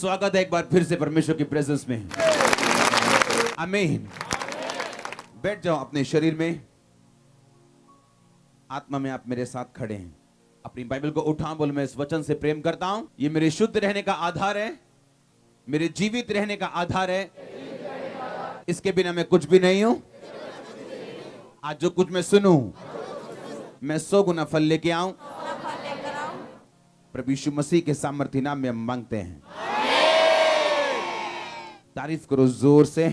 स्वागत है एक बार फिर से परमेश्वर की प्रेजेंस में। आमीन। बैठ जाओ अपने शरीर में, आत्मा में आप मेरे साथ खड़े हैं। अपनी बाइबल को उठा, बोल मैं इस वचन से प्रेम करता हूं। ये मेरे शुद्ध रहने का आधार है, मेरे जीवित रहने का आधार है। इसके बिना मैं कुछ भी नहीं हूं। आज जो कुछ मैं सुनूं, मैं 100 गुना फल लेके आऊं। प्रभु यीशु मसीह के सामर्थ्य नाम में हम मांगते हैं। तारीफ करो जोर से।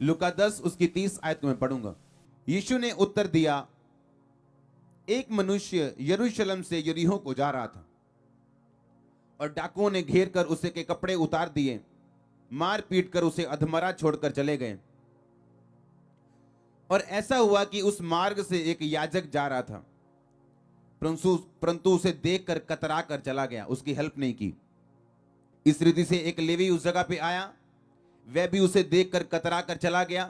लूका 10 उसकी 30 आयत को मैं पढ़ूंगा। यीशु ने उत्तर दिया, एक मनुष्य यरूशलेम से यरीहो को जा रहा था और डाकुओं ने घेर कर उसे के कपड़े उतार दिए, मार पीट कर उसे अधमरा छोड़कर चले गए। और ऐसा हुआ कि उस मार्ग से एक याजक जा रहा था, परंतु उसे देखकर कतरा कर चला गया, उसकी हेल्प नहीं की। इस रीति से एक लेवी उस जगह पे आया, वह भी उसे देखकर कतरा कर चला गया।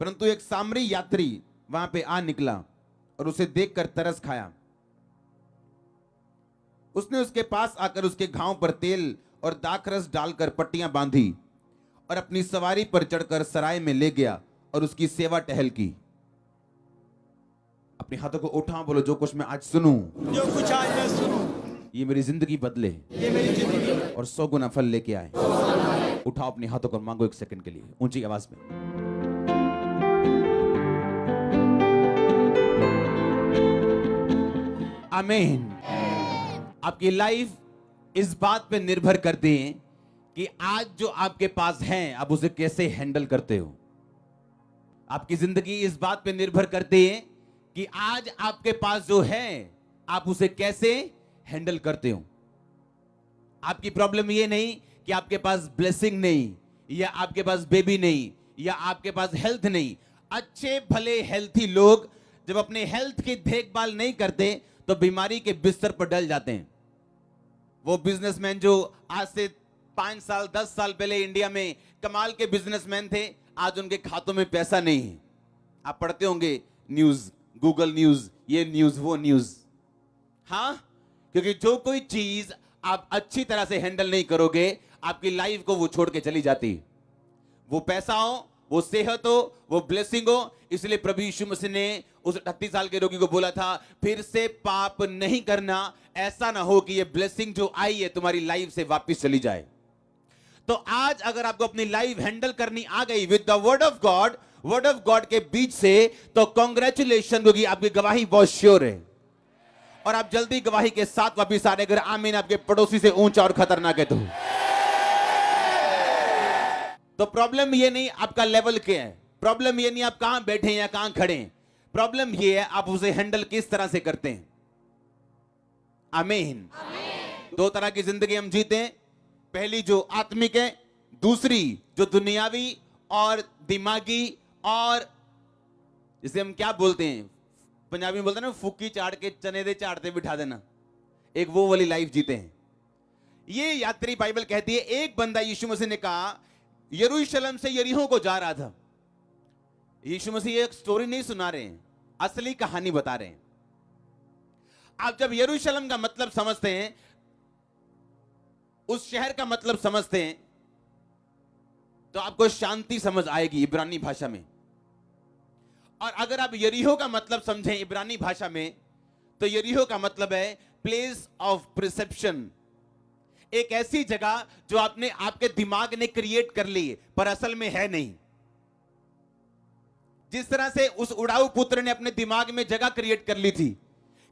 परंतु एक सामरी यात्री वहां पे आ निकला और उसे देखकर तरस खाया। उसने उसके पास आकर उसके घाव पर तेल और दाखरस डालकर पट्टियां बांधी और अपनी सवारी पर चढ़कर सराय में ले गया और उसकी सेवा टहल की। अपने हाथों को उठा, बोलो जो कुछ मैं आज सुनूं, जो कुछ आज मैं सुनूं, ये मेरी जिंदगी बदले, ये मेरी जिंदगी और 100 गुना फल लेके आए। उठाओ अपने हाथों को, मांगो एक सेकंड के लिए ऊंची आवाज में। आमीन। आपकी लाइफ इस बात पे निर्भर करती है कि आज जो आपके पास है आप उसे कैसे हैंडल करते हो। आपकी जिंदगी इस बात पे निर्भर करती है कि आज आपके पास जो है आप उसे कैसे हैंडल करते हो। आपकी प्रॉब्लम ये नहीं कि आपके पास ब्लेसिंग नहीं, या आपके पास बेबी नहीं, या आपके पास हेल्थ नहीं। अच्छे भले हेल्थी लोग जब अपने हेल्थ की देखभाल नहीं करते तो बीमारी के बिस्तर पर डल जाते हैं। वो बिजनेसमैन जो आज से 5 साल 10 साल पहले इंडिया में कमाल के बिजनेसमैन थे, आज उनके खातों में पैसा नहीं है। आप पढ़ते होंगे न्यूज, गूगल न्यूज, ये न्यूज वो न्यूज। हाँ, क्योंकि जो कोई चीज आप अच्छी तरह से हैंडल नहीं करोगे, आपकी लाइफ को वो छोड़ के चली जाती। वो पैसा हो, वो सेहत हो, वो ब्लेसिंग हो। इसलिए प्रभु यीशु मसीह ने उस 38 साल के रोगी को बोला था, फिर से पाप नहीं करना, ऐसा ना हो कि ये ब्लेसिंग जो आई है तुम्हारी लाइफ से वापस चली जाए। तो आज अगर आपको अपनी लाइफ हैंडल करनी आ गई with the word of God के बीच से, तो कांग्रेचुलेशन, क्योंकि आपकी गवाही बहुत श्योर है और आप जल्दी गवाही के साथ वापिस आ रहे। अगर आमीन आपके पड़ोसी से ऊंचा और खतरनाक है तो प्रॉब्लम ये नहीं आपका लेवल क्या है, प्रॉब्लम ये नहीं आप कहां बैठे हैं या कहां खड़े हैं, प्रॉब्लम ये है आप उसे हैंडल किस तरह से करते हैं। आमीन। दो तरह की जिंदगी हम जीते हैं, पहली जो आत्मिक है, दूसरी जो दुनियावी और दिमागी, और जिसे हम क्या बोलते हैं, पंजाबी में बोलते हैं ना, फूकी चाड़ के चने दे चाड़ते बिठा देना, एक वो वाली लाइफ जीते हैं। ये यात्री बाइबल कहती है, एक बंदा यीशु मसीह ने कहा यरूशलेम से यरीहो को जा रहा था। यीशु मसीह एक स्टोरी नहीं सुना रहे हैं, असली कहानी बता रहे हैं। आप जब यरूशलेम का मतलब समझते हैं, उस शहर का मतलब समझते हैं, तो आपको शांति समझ आएगी इब्रानी भाषा में। और अगर आप यरीहो का मतलब समझें इब्रानी भाषा में, तो यरीहो का मतलब है प्लेस ऑफ प्रिसेप्शन, एक ऐसी जगह जो आपने आपके दिमाग ने क्रिएट कर ली पर असल में है नहीं। जिस तरह से उस उड़ाऊ पुत्र ने अपने दिमाग में जगह क्रिएट कर ली थी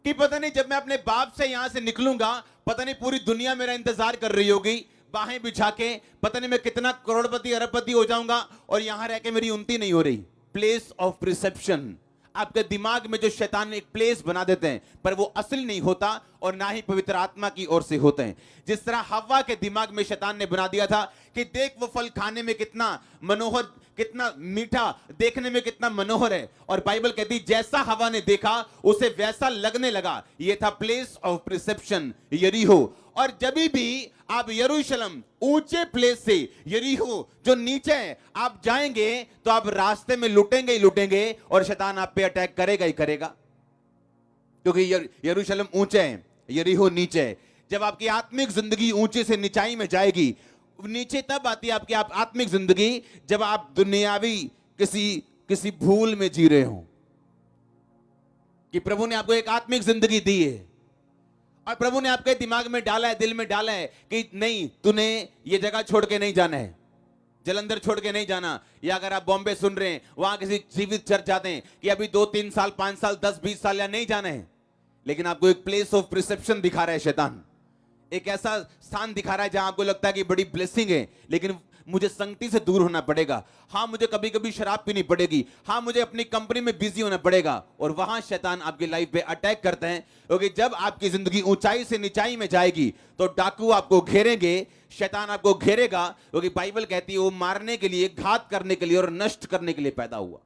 कि पता नहीं जब मैं अपने बाप से यहां से निकलूंगा, पता नहीं पूरी दुनिया मेरा इंतजार कर रही होगी, बाहें बिछा के, पता नहीं मैं कितना करोड़पति अरबपति हो जाऊंगा और यहां रह के मेरी उन्नति नहीं हो रही। प्लेस ऑफ प्रिसेप्शन, आपके दिमाग में जो शैतान एक प्लेस बना देते हैं, पर वो असली नहीं होता और ना ही पवित्र आत्मा की ओर से होते हैं। जिस तरह हव्वा के दिमाग में शैतान ने बना दिया था कि देख वो फल खाने में कितना मनोहर, कितना मीठा, देखने में कितना मनोहर है, और बाइबल कहती जैसा हवा ने देखा उसे वैसा लगने लगा। ये था प्लेस ऑफ प्रिसेप्शन, यरीहो। और जब भी आप यरूशलेम ऊंचे प्लेस से यरीहो जो नीचे है आप जाएंगे, तो आप रास्ते में लुटेंगे ही लुटेंगे और शैतान आप पे अटैक करेगा ही करेगा, क्योंकि यरूशलेम ऊंचे है, यरीहो नीचे है। जब आपकी आत्मिक जिंदगी ऊंचे से निचाई में जाएगी, नीचे तब आती है आपकी आत्मिक जिंदगी जब आप दुनियावी किसी भूल में जी रहे हो, कि प्रभु ने आपको एक आत्मिक जिंदगी दी है और प्रभु ने आपके दिमाग में डाला है, दिल में डाला है कि नहीं, तूने ये जगह छोड़ के नहीं जाना है, जलंधर छोड़ के नहीं जाना। या अगर आप बॉम्बे सुन रहे हैं, वहां किसी जीवित चर्च जाते हैं कि अभी 2-3 साल, 5 साल, 10-20 साल या नहीं जाना है, लेकिन आपको एक प्लेस ऑफ प्रिसेप्शन दिखा रहा है शैतान, एक ऐसा स्थान दिखा रहा है जहां आपको लगता है कि बड़ी ब्लेसिंग है, लेकिन मुझे संगति से दूर होना पड़ेगा। हाँ, मुझे कभी कभी शराब पीनी पड़ेगी। हाँ, मुझे अपनी कंपनी में बिजी होना पड़ेगा। और वहां शैतान आपकी लाइफ पे अटैक करते हैं, क्योंकि जब आपकी जिंदगी ऊंचाई से निचाई में जाएगी तो डाकू आपको घेरेंगे, शैतान आपको घेरेगा, क्योंकि बाइबल कहती है वो मारने के लिए, घात करने के लिए और नष्ट करने के लिए पैदा हुआ।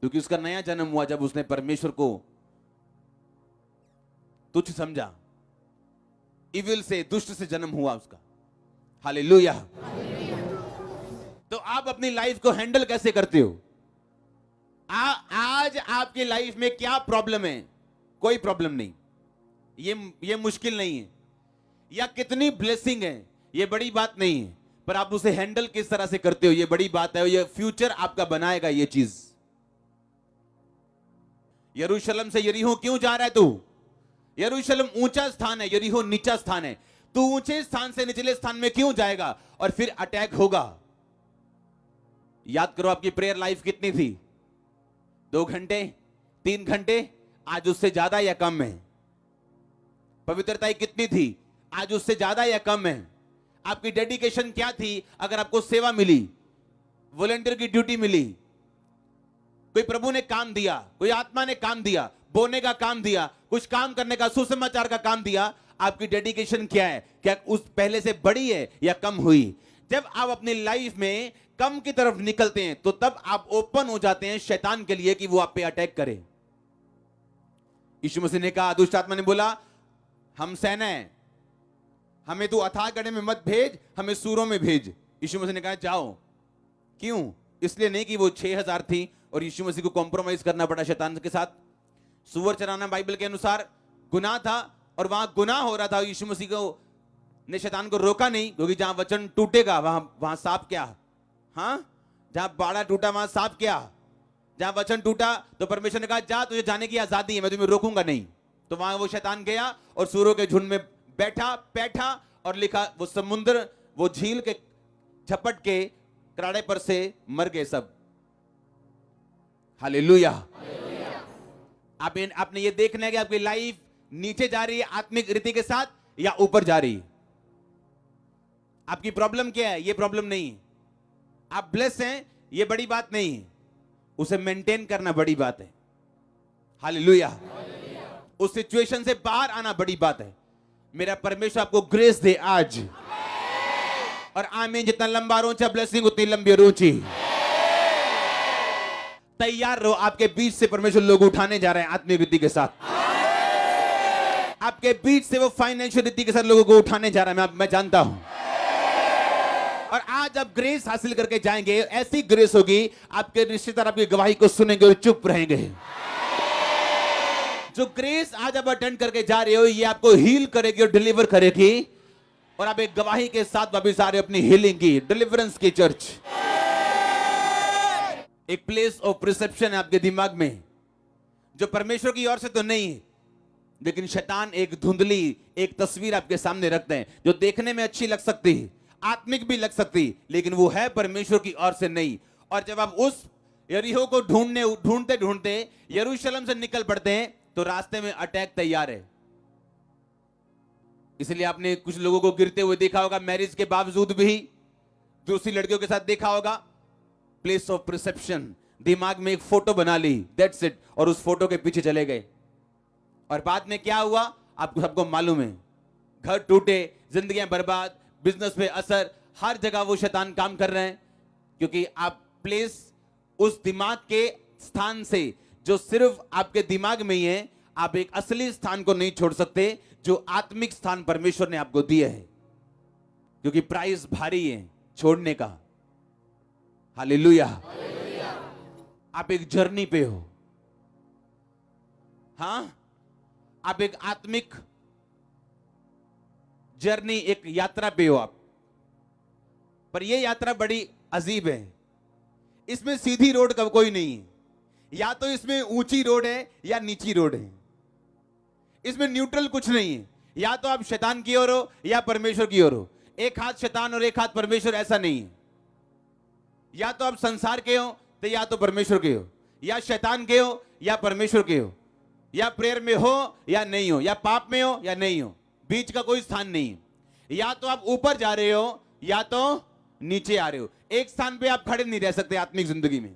क्योंकि उसका नया जन्म हुआ जब उसने परमेश्वर को तुच्छ समझा, इविल से, दुष्ट से जन्म हुआ उसका। हालेलुया। तो आप अपनी लाइफ को हैंडल कैसे करते हो? आज आपकी लाइफ में क्या प्रॉब्लम है? कोई प्रॉब्लम नहीं, ये मुश्किल नहीं है, या कितनी ब्लेसिंग है ये बड़ी बात नहीं है, पर आप उसे हैंडल किस तरह से करते हो ये बड़ी बात है। ये फ्यूचर आपका बनाएगा ये चीज। यरूशलेम से यरीहो क्यों जा रहा है तू? यरूशलेम ऊंचा स्थान है, यरीहो नीचा स्थान है। तू ऊंचे स्थान से निचले स्थान में क्यों जाएगा? और फिर अटैक होगा। याद करो आपकी प्रेयर लाइफ कितनी थी? 2 घंटे, 3 घंटे, आज उससे ज्यादा या कम है? पवित्रता कितनी थी? आज उससे ज्यादा या कम है? आपकी डेडिकेशन क्या थी? अगर आपको सेवा मिली, वॉलंटियर की ड्यूटी मिली, कोई प्रभु ने काम दिया, कोई आत्मा ने काम दिया, बोने का काम दिया, कुछ काम करने का, सुसमाचार का काम दिया, आपकी डेडिकेशन क्या है? क्या उस पहले से बड़ी है या कम हुई? जब आप अपनी लाइफ में कम की तरफ निकलते हैं तो तब आप ओपन हो जाते हैं शैतान के लिए कि वो आप पे अटैक करे। यीशु मसीह ने कहा, दुष्ट आत्मा ने बोला, हम सेना है, हमें तू अथाह गड्ढे में मत भेज, हमें सूरों में भेज। यीशु मसीह ने कहा जाओ। क्यों? इसलिए नहीं कि वो 6000 थी और यीशु मसीह को कॉम्प्रोमाइज करना पड़ा शैतान के साथ। सूअर चराना बाइबल के अनुसार गुनाह था और वहां गुनाह हो रहा था। यीशु मसीह को ने शैतान को रोका नहीं, क्योंकि जहां वचन टूटेगा वहां सांप क्या? हाँ, जहां बाड़ा टूटा वहां सांप क्या? जहां वचन टूटा तो परमेश्वर ने कहा जा, तुझे जाने की आजादी है, मैं तुम्हें रोकूंगा नहीं। तो वहां वो शैतान गया और सूरों के झुंड में बैठा और लिखा, वो समुद्र, वो झील के झपट के कराड़े पर से मर गए सब। हालेलुया। आपने ये देखना है कि आपकी लाइफ नीचे जा रही है आत्मिक रीति के साथ या ऊपर जा रही है। आपकी प्रॉब्लम क्या है? ये प्रॉब्लम नहीं है। आप ब्लेस हैं, ये बड़ी बात नहीं है, उसे मेंटेन करना बड़ी बात है। हालेलुया। उस सिचुएशन से बाहर आना बड़ी बात है। मेरा परमेश्वर आपको ग्रेस दे आज। और आमीन। जितना लंबा और ऊंचा ब्लेसिंग उतनी लंबी और ऊंची। तैयार रहो, आपके बीच से परमेश्वर लोग उठाने जा रहे हैं आत्मिक रीति के साथ। आपके बीच से वो फाइनेंशियल रीति के साथ लोगों को उठाने जा रहा है, मैं जानता हूं। और आज आप ग्रेस हासिल करके जाएंगे, ऐसी ग्रेस होगी आपके रिश्तेदार आपकी गवाही को सुनेंगे और चुप रहेंगे। जो ग्रेस आज आप अटेंड करके जा रहे हो, ये आपको हील करेगी और डिलीवर करेगी, और आप एक गवाही के साथ वापस आ रहे हो अपनी हीलिंग की, डिलीवरेंस की चर्च। एक प्लेस ऑफ प्रिसेप्शन है आपके दिमाग में, जो परमेश्वर की ओर से तो नहीं है, लेकिन शैतान एक धुंधली एक तस्वीर आपके सामने रखते हैं, जो देखने में अच्छी लग सकती है, आत्मिक भी लग सकती, लेकिन वो है परमेश्वर की ओर से नहीं। और जब आप उस यरीहो को ढूंढते ढूंढते यरूशलेम से निकल पड़ते हैं, तो रास्ते में अटैक तैयार है। इसलिए आपने कुछ लोगों को गिरते हुए देखा होगा, मैरिज के बावजूद भी दूसरी लड़कियों के साथ देखा होगा। प्लेस ऑफ परसेप्शन, दिमाग में एक फोटो बना ली, दैट्स इट, और उस फोटो के पीछे चले गए। और बाद में क्या हुआ आपको सबको मालूम है। घर टूटे, जिंदगियां बर्बाद, बिजनेस पे असर, हर जगह वो शैतान काम कर रहे हैं, क्योंकि आप प्लेस उस दिमाग के स्थान से जो सिर्फ आपके दिमाग में ही है, आप एक असली स्थान को नहीं छोड़ सकते, जो आत्मिक स्थान परमेश्वर ने आपको दिया है, क्योंकि प्राइस भारी है छोड़ने का। हालेलुया। आप एक जर्नी पे हो। हाँ, आप एक आत्मिक जर्नी, एक यात्रा पे हो आप, पर यह यात्रा बड़ी अजीब है। इसमें सीधी रोड का कोई नहीं है, या तो इसमें ऊंची रोड है या नीची रोड है। इसमें न्यूट्रल कुछ नहीं है, या तो आप शैतान की ओर हो या परमेश्वर की ओर हो। एक हाथ शैतान और एक हाथ परमेश्वर, ऐसा नहीं है। या तो आप संसार के हो तो या तो परमेश्वर के हो, या शैतान के हो या परमेश्वर के हो, या प्रेयर में हो या नहीं हो, या पाप में हो या नहीं हो, बीच का कोई स्थान नहीं है। या तो आप ऊपर जा रहे हो या तो नीचे आ रहे हो। एक स्थान पे आप खड़े नहीं रह सकते आत्मिक जिंदगी में।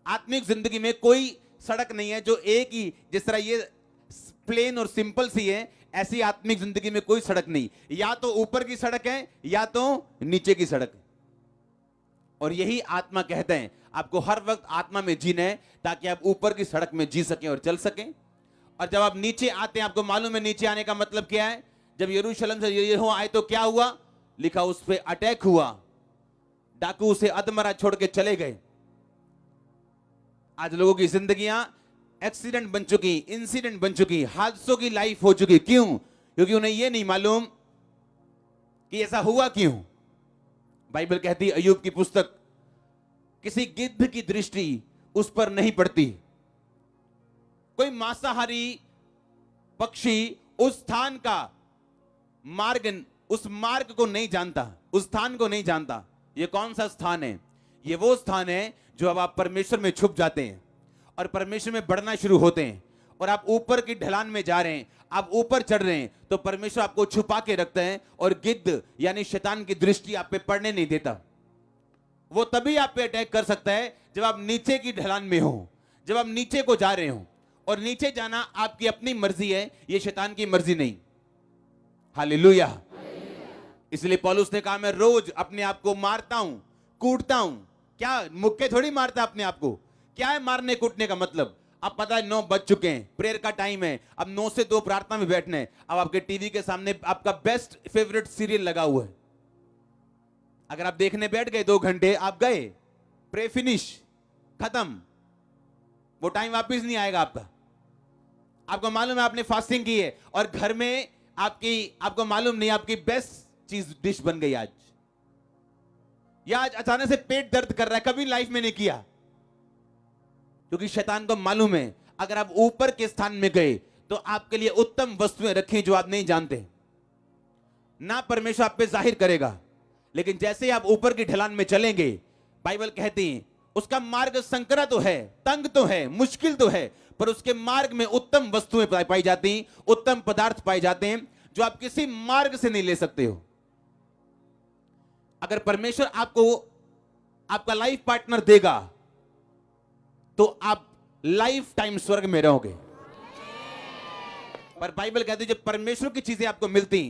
आत्मिक जिंदगी में कोई सड़क नहीं है जो एक ही, जिस तरह ये प्लेन और सिंपल सी है, ऐसी आत्मिक जिंदगी में कोई सड़क नहीं। या तो ऊपर की सड़क है या तो नीचे की सड़क है। और यही आत्मा कहते हैं, आपको हर वक्त आत्मा में जीना है ताकि आप ऊपर की सड़क में जी सकें और चल सकें। और जब आप नीचे आते हैं, आपको मालूम है नीचे आने का मतलब क्या है। जब यरूशलेम से यरीहो आए तो क्या हुआ, लिखा उस पे अटैक हुआ, डाकू उसे अधमरा छोड़ के चले गए। आज लोगों की जिंदगियां एक्सीडेंट बन चुकी, इंसिडेंट बन चुकी, हादसों की लाइफ हो चुकी। क्यों? क्योंकि उन्हें यह नहीं मालूम कि ऐसा हुआ क्यों। बाइबल कहती है, अय्यूब की पुस्तक, किसी गिद्ध की दृष्टि उस पर नहीं पड़ती। कोई मांसाहारी पक्षी उस स्थान का मार्ग, उस मार्ग को नहीं जानता, उस स्थान को नहीं जानता। ये कौन सा स्थान है? ये वो स्थान है जो अब आप परमेश्वर में छुप जाते हैं और परमेश्वर में बढ़ना शुरू होते हैं, और आप ऊपर की ढलान में जा रहे हैं, आप ऊपर चढ़ रहे हैं, तो परमेश्वर आपको छुपा के रखते हैं और गिद्ध यानी शैतान की दृष्टि आप पे पड़ने नहीं देता। वो तभी आप पे अटैक कर सकता है जब आप नीचे की ढलान में हो, जब आप नीचे को जा रहे हो। और नीचे जाना आपकी अपनी मर्जी है, ये शैतान की मर्जी नहीं। हालेलुया। इसलिए पौलुस ने कहा, मैं रोज अपने आप को मारता हूं, कूटता हूं। क्या मुक्के थोड़ी मारता अपने आप को? क्या है मारने कूटने का मतलब? अब पता है 9 बज चुके हैं, प्रेयर का टाइम है, अब 9 से 2 प्रार्थना में बैठना है। अब आपके टीवी के सामने आपका बेस्ट फेवरेट सीरियल लगा हुआ है। अगर आप देखने बैठ गए 2 घंटे, आप गए, प्रे फिनिश, खत्म। वो टाइम वापस नहीं आएगा आपका। आपको मालूम है आपने फास्टिंग की है और घर में आपको मालूम नहीं आपकी बेस्ट चीज डिश बन गई आज, या आज अचानक से पेट दर्द कर रहा है, कभी लाइफ में नहीं किया। क्योंकि शैतान को मालूम है अगर आप ऊपर के स्थान में गए तो आपके लिए उत्तम वस्तुएं रखी जो आप नहीं जानते। ना परमेश्वर आप पे जाहिर करेगा, लेकिन जैसे ही आप ऊपर की ढलान में चलेंगे, बाइबल कहती है उसका मार्ग संकरा तो है, तंग तो है, मुश्किल तो है, पर उसके मार्ग में उत्तम वस्तुएं पाई जाती, उत्तम पदार्थ पाए जाते हैं जो आप किसी मार्ग से नहीं ले सकते हो। अगर परमेश्वर आपको आपका लाइफ पार्टनर देगा तो आप लाइफ टाइम स्वर्ग में रहोगे। पर बाइबल कहती है जब परमेश्वर की चीजें आपको मिलती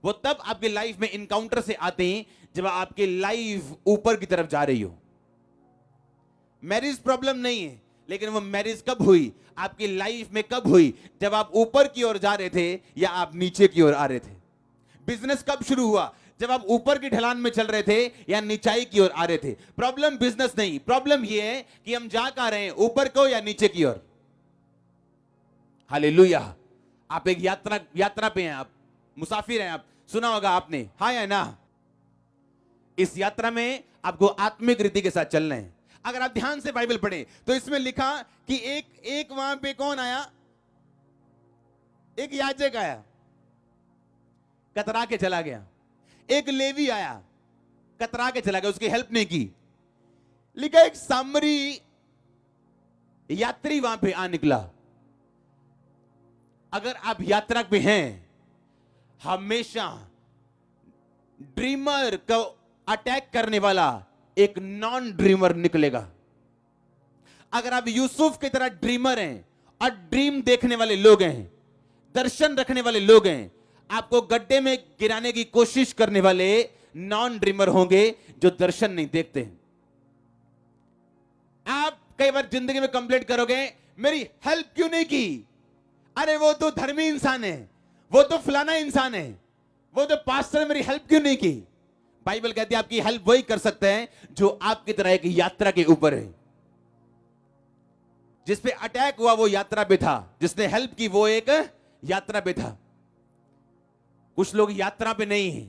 वो तब आपकी लाइफ में इनकाउंटर से आते हैं जब आपकी लाइफ ऊपर की तरफ जा रही हो। मैरिज प्रॉब्लम नहीं है, लेकिन वो मैरिज कब हुई, आपकी लाइफ में कब हुई? जब आप ऊपर की ओर जा रहे थे या आप नीचे की ओर आ रहे थे। बिजनेस कब शुरू हुआ? जब आप ऊपर की ढलान में चल रहे थे या नीचाई की ओर आ रहे थे। प्रॉब्लम बिजनेस नहीं, प्रॉब्लम यह है कि हम जा कहां रहे हैं, ऊपर को या नीचे की ओर। हालेलुया। आप एक यात्रा पे हैं, आप मुसाफिर हैं। आप सुना होगा आपने, हाँ या ना? इस यात्रा में आपको आत्मिक रीति के साथ चलना है। अगर आप ध्यान से बाइबल पढ़ें तो इसमें लिखा कि एक वहां पे कौन आया? एक याजक आया, कतरा के चला गया। एक लेवी आया, कतरा के चला गया, उसकी हेल्प नहीं की। लिखा एक सामरी यात्री वहां पे आ निकला। अगर आप यात्रा पे हैं, हमेशा ड्रीमर को अटैक करने वाला एक नॉन ड्रीमर निकलेगा। अगर आप यूसुफ की तरह ड्रीमर हैं और ड्रीम देखने वाले लोग हैं, दर्शन रखने वाले लोग हैं, आपको गड्ढे में गिराने की कोशिश करने वाले नॉन ड्रीमर होंगे जो दर्शन नहीं देखते हैं। आप कई बार जिंदगी में कंप्लेंट करोगे, मेरी हेल्प क्यों नहीं की? अरे वो तो धर्मी इंसान है, वो तो फलाना इंसान है, वो तो पास्टर, मेरी हेल्प क्यों नहीं की? बाइबल कहती है आपकी हेल्प वही कर सकते हैं जो आपकी तरह एक यात्रा के ऊपर है। जिस पे अटैक हुआ वो यात्रा पे था, जिसने हेल्प की वो एक यात्रा पे था। कुछ लोग यात्रा पे नहीं हैं,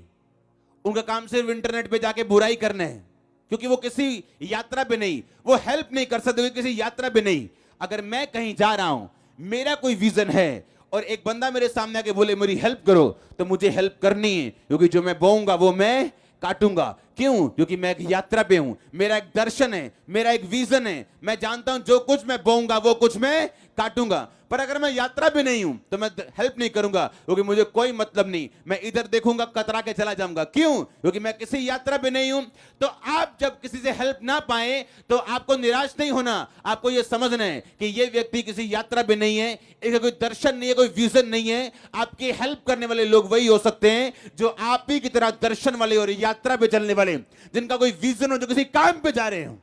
उनका काम सिर्फ इंटरनेट पे जाके बुराई करना है, क्योंकि वो किसी यात्रा पे नहीं, वो हेल्प नहीं कर सकते किसी यात्रा पे नहीं। अगर मैं कहीं जा रहा हूं, मेरा कोई विजन है और एक बंदा मेरे सामने आके बोले मेरी हेल्प करो, तो मुझे हेल्प करनी है, क्योंकि जो मैं बोऊंगा वो मैं काटूंगा। क्यों? क्योंकि मैं एक यात्रा पे हूं, मेरा एक दर्शन है, मेरा एक विजन है। मैं जानता हूं जो कुछ मैं बोऊंगा वो कुछ मैं काटूंगा। पर अगर मैं यात्रा पे नहीं हूं तो मैं हेल्प नहीं करूंगा, क्योंकि मुझे कोई मतलब नहीं, मैं इधर देखूंगा कतरा के चला जाऊंगा। क्यों? क्योंकि मैं किसी यात्रा पे नहीं हूं। तो आप जब किसी से हेल्प ना पाए तो आपको निराश नहीं होना, आपको यह समझना है कि यह व्यक्ति किसी यात्रा पे नहीं है, इसका कोई दर्शन नहीं है, कोई विजन नहीं है। आपकी हेल्प करने वाले लोग वही हो सकते हैं जो आप ही की तरह दर्शन वाले और यात्रा पे चलने वाले, जिनका कोई विजन हो, जो किसी काम पे जा रहे हो।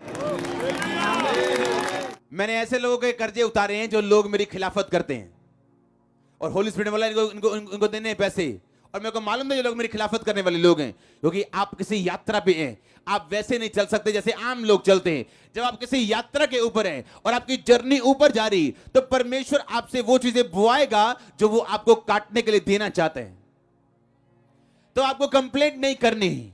मैंने ऐसे लोगों के कर्जे उतारे हैं जो लोग मेरी खिलाफत करते हैं, और होली स्पिरिट वाला इनको देने हैं पैसे, और मेरे को मालूम है ये लोग मेरी खिलाफत करने वाले लोग हैं, क्योंकि आप किसी यात्रा पे हैं। आप वैसे नहीं चल सकते जैसे आम लोग चलते हैं। जब आप किसी यात्रा के ऊपर हैं और आपकी जर्नी ऊपर जा रही, तो परमेश्वर आपसे वो चीजें बुआएगा जो वो आपको काटने के लिए देना चाहते हैं। तो आपको कंप्लेंट नहीं करनी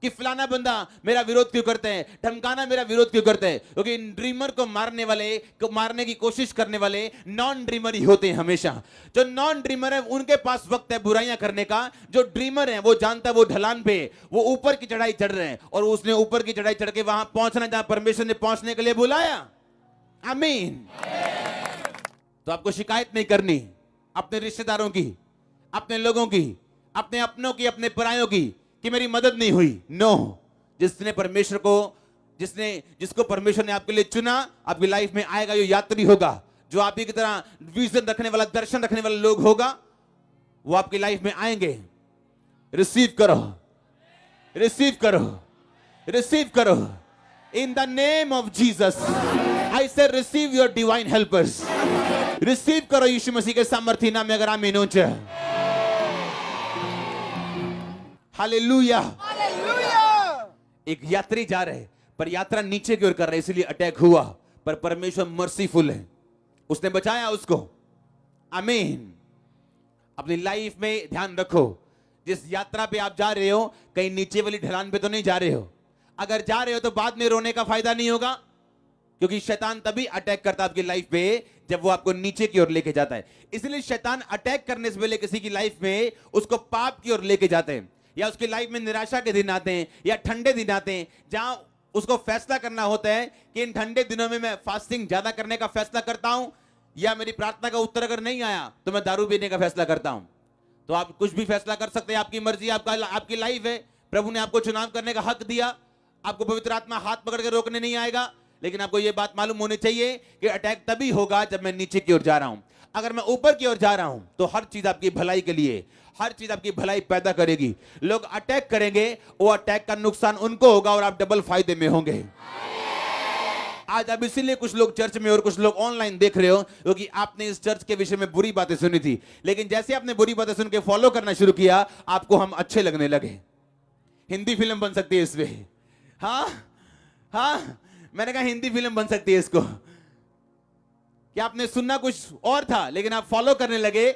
कि फलाना बंदा मेरा विरोध क्यों करते हैं, ढमकाना मेरा विरोध क्यों करते हैं, क्योंकि ड्रीमर को मारने वाले, को मारने की कोशिश करने वाले नॉन ड्रीमर ही होते हैं हमेशा। जो नॉन ड्रीमर है उनके पास वक्त है बुराइयां करने का। जो ड्रीमर है वो जानता है वो ढलान पे, वो ऊपर की चढ़ाई चढ़ रहे हैं, और उसने ऊपर की चढ़ाई चढ़ के वहां पहुंचना जहां परमेश्वर ने पहुंचने के लिए बुलाया। आमीन। तो आपको शिकायत नहीं करनी अपने रिश्तेदारों की, अपने लोगों की, अपने अपनों की, अपने परायों की, कि मेरी मदद नहीं हुई। नो, जिसने परमेश्वर को, जिसको परमेश्वर ने आपके लिए चुना, आपकी लाइफ में आएगा, जो यात्री होगा, जो आप ही की तरह विजन रखने वाला, दर्शन रखने वाला लोग होगा, वो आपकी लाइफ में आएंगे। रिसीव करो, रिसीव करो, रिसीव करो in the name of Jesus. I say receive your divine helpers. Receive करो यीशु मसीह के सामर्थ्य नाम में। अगर आमीन हो जाए, हालेलुया। एक यात्री जा रहे, पर यात्रा नीचे की ओर कर रहे, इसलिए अटैक हुआ, पर परमेश्वर मर्सीफुल है, उसने बचाया उसको। आमीन। अपनी लाइफ में ध्यान रखो, जिस यात्रा पे आप जा रहे हो, कहीं नीचे वाली ढलान पे तो नहीं जा रहे हो। अगर जा रहे हो तो बाद में रोने का फायदा नहीं होगा, क्योंकि शैतान तभी अटैक करता है आपकी लाइफ पे जब वो आपको नीचे की ओर लेके जाता है। इसलिए शैतान अटैक करने से पहले किसी की लाइफ में उसको पाप की ओर लेके जाते हैं, या उसकी लाइफ में निराशा के दिन आते हैं, या ठंडे दिन आते हैं, जहां उसको फैसला करना होता है कि इन ठंडे दिनों में मैं फास्टिंग ज्यादा करने का फैसला करता हूं, या मेरी प्रार्थना का उत्तर अगर नहीं आया तो मैं दारू पीने का फैसला करता हूं। तो आप कुछ भी फैसला कर सकते हैं, आपकी मर्जी, आपकी लाइफ है। प्रभु ने आपको चुनाव करने का हक दिया, आपको पवित्र आत्मा हाथ पकड़ के रोकने नहीं आएगा, लेकिन आपको यह बात मालूम होनी चाहिए कि अटैक तभी होगा जब मैं नीचे की ओर जा रहा हूं। अगर मैं ऊपर की ओर जा रहा हूं तो हर चीज आपकी भलाई के लिए, हर चीज आपकी भलाई पैदा करेगी। लोग अटैक करेंगे, वो अटैक का नुकसान उनको होगा और आप डबल फायदे में होंगे। आज अब इसीलिए कुछ लोग चर्च में और कुछ लोग ऑनलाइन देख रहे हो, क्योंकि आपने इस चर्च के विषय में बुरी बातें सुनी थी, लेकिन जैसे आपने बुरी बातें सुन के फॉलो करना शुरू किया, आपको हम अच्छे लगने लगे। हिंदी फिल्म बन सकती है इसमें। हाँ हाँ, मैंने कहा हिंदी फिल्म बन सकती है इसको, कि आपने सुनना कुछ और था लेकिन आप फॉलो करने लगे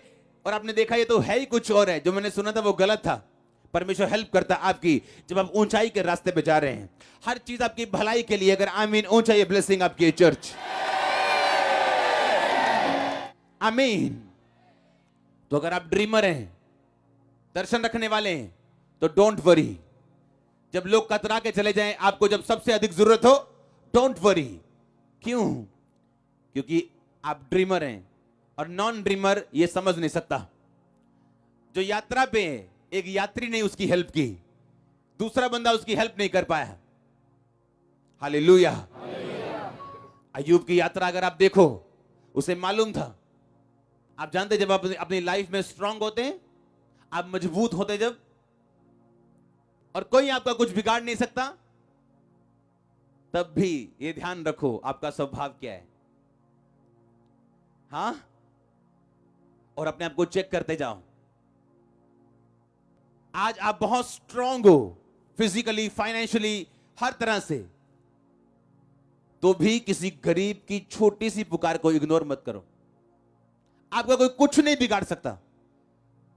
और आपने देखा ये तो है ही कुछ और है, जो मैंने सुना था वो गलत था। परमेश्वर हेल्प करता आपकी जब आप ऊंचाई के रास्ते पे जा रहे हैं, हर चीज आपकी भलाई के लिए। अगर आमीन, ऊंचाई ब्लेसिंग आपकी चर्च। आमीन। तो अगर आप ड्रीमर हैं, दर्शन रखने वाले हैं, तो डोंट वरी। जब लोग कतरा के चले जाएं, आपको जब सबसे अधिक जरूरत हो, डोंट वरी। क्यों? क्योंकि आप ड्रीमर हैं, और नॉन ड्रीमर ये समझ नहीं सकता। जो यात्रा पे है, एक यात्री ने उसकी हेल्प की, दूसरा बंदा उसकी हेल्प नहीं कर पाया। हालेलुया। अय्यूब की यात्रा अगर आप देखो, उसे मालूम था। आप जानते, जब आप अपनी लाइफ में स्ट्रांग होते हैं, आप मजबूत होते जब, और कोई आपका कुछ बिगाड़ नहीं सकता, तब भी ये ध्यान रखो आपका स्वभाव क्या है। हाँ, और अपने आप को चेक करते जाओ। आज आप बहुत स्ट्रांग हो, फिजिकली, फाइनेंशियली, हर तरह से, तो भी किसी गरीब की छोटी सी पुकार को इग्नोर मत करो। आपका कोई कुछ नहीं बिगाड़ सकता,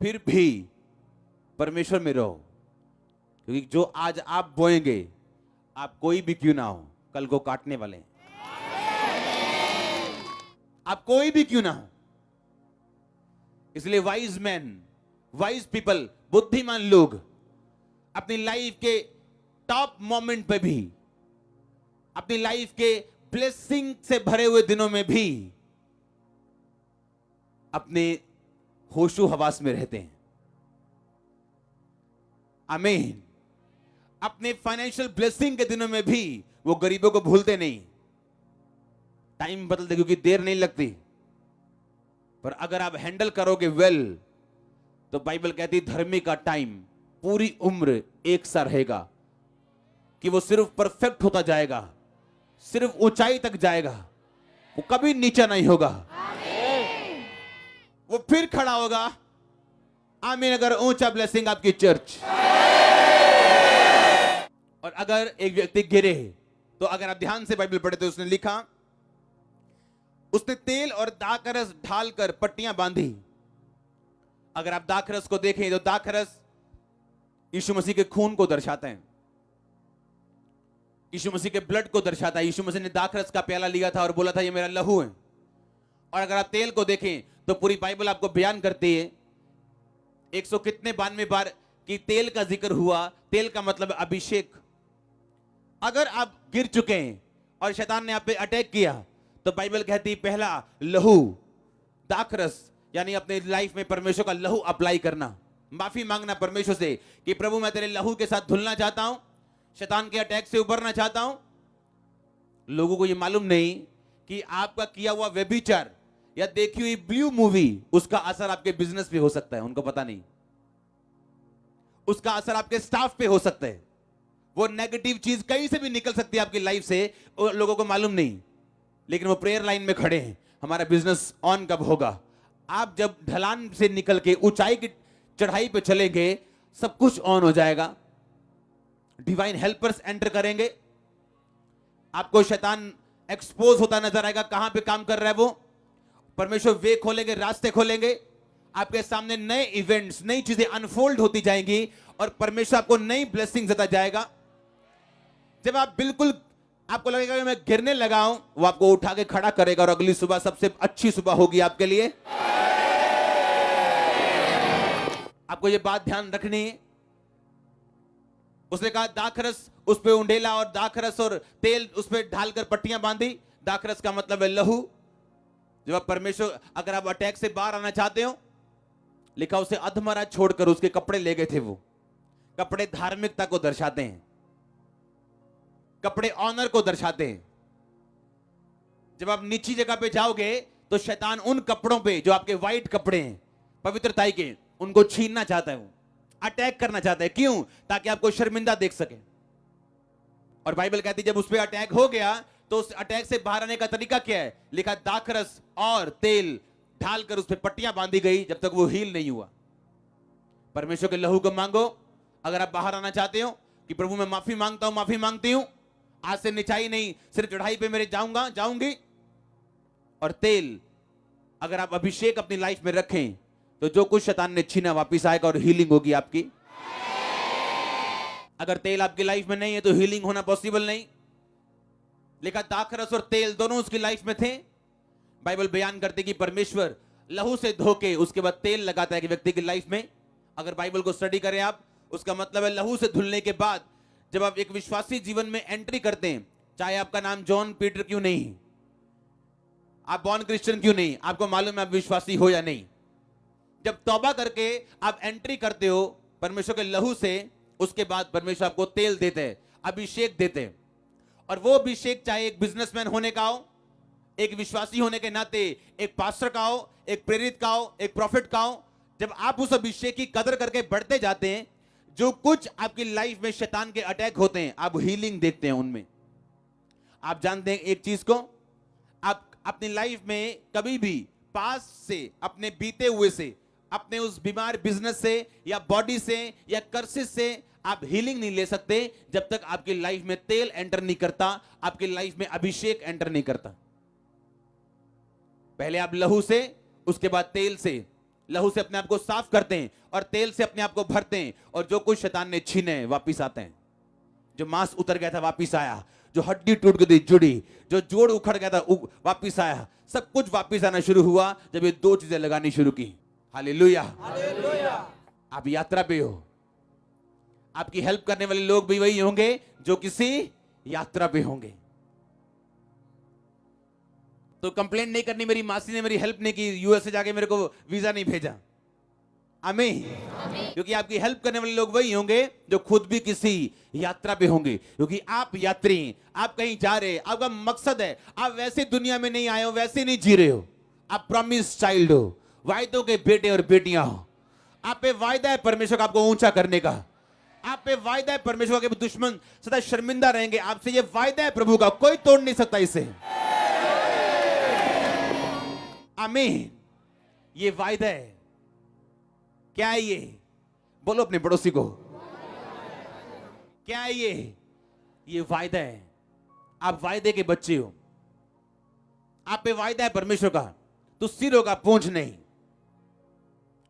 फिर भी परमेश्वर में रहो, क्योंकि जो आज आप बोएंगे, आप कोई भी क्यों ना हो, कल को काटने वाले हैं। आप कोई भी क्यों ना हो। इसलिए वाइज मैन, वाइज पीपल, बुद्धिमान लोग अपनी लाइफ के टॉप मोमेंट पे भी, अपनी लाइफ के ब्लेसिंग से भरे हुए दिनों में भी अपने होशो हवास में रहते हैं। आमीन। अपने फाइनेंशियल ब्लेसिंग के दिनों में भी वो गरीबों को भूलते नहीं। टाइम बदलते क्योंकि देर नहीं लगती, पर अगर आप हैंडल करोगे वेल, तो बाइबल कहती धर्मी का टाइम पूरी उम्र एक सा रहेगा, कि वो सिर्फ परफेक्ट होता जाएगा, सिर्फ ऊंचाई तक जाएगा, वो कभी नीचा नहीं होगा। वो फिर खड़ा होगा। आमीन। अगर ऊंचा ब्लेसिंग आपकी चर्च, और अगर एक व्यक्ति गिरे, तो अगर आप ध्यान से बाइबल पढ़े तो उसने लिखा, उसने तेल और दाखरस ढालकर पट्टियां बांधी। अगर आप दाखरस को देखें तो दाखरस यीशु मसीह के खून को दर्शाता है, यीशु मसीह के ब्लड को दर्शाता है। यीशु मसीह ने दाखरस का प्याला लिया था और बोला था ये मेरा लहू है। और अगर आप तेल को देखें तो पूरी बाइबल आपको बयान करती है 100 कितने 92 बार कि तेल का जिक्र हुआ। तेल का मतलब अभिषेक। अगर आप गिर चुके हैं और शैतान ने आप पे अटैक किया, तो बाइबल कहती है पहला लहू, दाखरस, यानी अपने लाइफ में परमेश्वर का लहू अप्लाई करना, माफी मांगना परमेश्वर से कि प्रभु मैं तेरे लहू के साथ धुलना चाहता हूं, शैतान के अटैक से उबरना चाहता हूं। लोगों को यह मालूम नहीं कि आपका किया हुआ व्यभिचार या देखी हुई ब्लू मूवी, उसका असर आपके बिजनेस पे हो सकता है, उनको पता नहीं। उसका असर आपके स्टाफ पे हो सकता है। वो नेगेटिव चीज कहीं से भी निकल सकती है आपकी लाइफ से, और लोगों को मालूम नहीं, लेकिन वो प्रेयर लाइन में खड़े हैं, हमारा बिजनेस ऑन कब होगा। आप जब ढलान से निकल के ऊंचाई की चढ़ाई पे चलेंगे, सब कुछ ऑन हो जाएगा। डिवाइन हेल्पर्स एंटर करेंगे, आपको शैतान एक्सपोज होता नजर आएगा, कहां पे काम कर रहा है वो। परमेश्वर वे खोलेंगे, रास्ते खोलेंगे, आपके सामने नए इवेंट्स, नई चीजें अनफोल्ड होती जाएंगी, और परमेश्वर आपको नई ब्लेसिंग देता जाएगा। जब आप बिल्कुल आपको लगेगा कि मैं गिरने लगा हूं, वो आपको उठा के खड़ा करेगा, और अगली सुबह सबसे अच्छी सुबह होगी आपके लिए। आपको ये बात ध्यान रखनी है। उसने कहा दाखरस उस पे उंडेला, और दाखरस और तेल उस पे ढालकर पट्टियां बांधी। दाखरस का मतलब है लहू। जब आप परमेश्वर, अगर आप अटैक से बाहर आना चाहते हो, लिखा उसे अधमरा छोड़कर उसके कपड़े ले गए थे। वो कपड़े धार्मिकता को दर्शाते हैं, कपड़े ऑनर को दर्शाते हैं। जब आप नीची जगह पे जाओगे तो शैतान उन कपड़ों पे जो आपके व्हाइट कपड़े हैं पवित्रताई के, उनको छीनना चाहता है, वो अटैक करना चाहता है। क्यों? ताकि आपको शर्मिंदा देख सके। और बाइबल कहती है जब उस पे अटैक हो गया, तो उस अटैक से बाहर आने का तरीका क्या है? लिखा दाखरस और तेल ढालकर उस पे पट्टियां बांधी गई, जब तक वो हील नहीं हुआ। परमेश्वर के लहू को मांगो। अगर आप बाहर आना चाहते हो कि प्रभु मैं माफी मांगता हूं, माफी मांगती हूं, आज से निचाई नहीं, सिर्फ चढ़ाई पे मेरे जाऊंगा, जाऊंगी। और तेल, अगर आप अभिषेक अपनी लाइफ में रखें, तो जो कुछ शैतान ने छीना वापिस आएगा और हीलिंग होगी आपकी। अगर तेल आपकी लाइफ में नहीं है तो हीलिंग होना पॉसिबल नहीं। लिखा दाखरस और तेल दोनों उसकी लाइफ में थे। बाइबल बयान करती कि परमेश्वर लहू से धोके उसके बाद तेल लगाता है कि व्यक्ति की लाइफ में। अगर बाइबल को स्टडी करें आप, उसका मतलब है लहू से धुलने के बाद जब आप एक विश्वासी जीवन में एंट्री करते हैं, चाहे आपका नाम जॉन पीटर क्यों नहीं, आप बॉर्न क्रिश्चियन क्यों नहीं, आपको मालूम है आप विश्वासी हो या नहीं, जब तौबा करके आप एंट्री करते हो परमेश्वर के लहू से, उसके बाद परमेश्वर आपको तेल देते हैं, अभिषेक देते हैं। और वो अभिषेक चाहे एक बिजनेसमैन होने का हो, एक विश्वासी होने के नाते एक पास्टर का हो, एक प्रेरित का हो, एक प्रॉफिट का हो, जब आप उस अभिषेक की कदर करके बढ़ते जाते हैं, जो कुछ आपकी लाइफ में शैतान के अटैक होते हैं, आप हीलिंग देखते हैं उनमें। आप जानते हैं एक चीज को, आप अपनी लाइफ में कभी भी पास से, अपने बीते हुए से, अपने उस बीमार बिजनेस से या बॉडी से या कर्सेस से आप हीलिंग नहीं ले सकते जब तक आपकी लाइफ में तेल एंटर नहीं करता, आपकी लाइफ में अभिषेक एंटर नहीं करता। पहले आप लहू से, उसके बाद तेल से लहू से अपने आप को साफ करते हैं और तेल से अपने आप को भरते हैं, और जो कुछ शैतान ने छीने वापिस आते हैं। जो मांस उतर गया था वापिस आया, जो हड्डी टूट गई थी जुड़ी, जो जोड़ उखड़ गया था वापिस आया। सब कुछ वापिस आना शुरू हुआ जब ये दो चीजें लगानी शुरू की। हालेलुया। आप यात्रा पे हो, आपकी हेल्प करने वाले लोग भी वही होंगे जो किसी यात्रा पे होंगे। तो कंप्लेंट नहीं करनी, मेरी मासी ने मेरी हेल्प नहीं की, यूएस से जाके मेरे को वीजा नहीं भेजा। आमीन। क्योंकि आपकी हेल्प करने वाले लोग वही होंगे जो खुद भी किसी यात्रा पे होंगे। क्योंकि आप यात्री, आप कहीं जा रहे, आपका मकसद है, आप वैसे दुनिया में नहीं आए हो, वैसे नहीं जी रहे हो। आप प्रॉमिस चाइल्ड हो, वायदों के बेटे और बेटियां हो। आप पे वायदा है परमेश्वर का आपको ऊंचा करने का। आप पे वायदा है परमेश्वर के दुश्मन सदा शर्मिंदा रहेंगे आपसे। ये वायदा है प्रभु का, कोई तोड़ नहीं सकता इसे। आमीन। ये वायदा है। क्या है ये? बोलो अपने पड़ोसी को, क्या है ये? ये वायदा है। आप वायदे के बच्चे हो, आप पे वायदा है परमेश्वर का, तो सिर होगा पूंछ नहीं।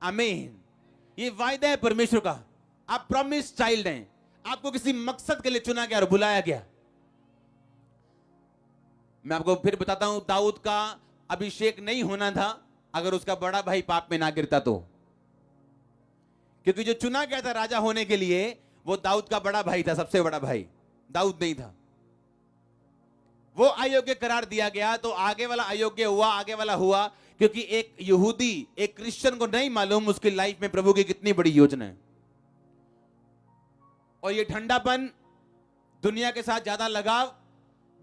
आमीन। ये वायदा है परमेश्वर का। आप प्रॉमिस चाइल्ड हैं, आपको किसी मकसद के लिए चुना गया और बुलाया गया। मैं आपको फिर बताता हूं, दाऊद का अभिषेक नहीं होना था अगर उसका बड़ा भाई पाप में ना गिरता तो। क्योंकि जो चुना गया था राजा होने के लिए वो दाऊद का बड़ा भाई था, सबसे बड़ा भाई दाऊद नहीं था। वो अयोग्य करार दिया गया तो आगे वाला अयोग्य हुआ, आगे वाला हुआ क्योंकि एक यहूदी, एक क्रिश्चियन को नहीं मालूम उसकी लाइफ में प्रभु की कितनी बड़ी योजना है। और ये ठंडापन, दुनिया के साथ ज्यादा लगाव,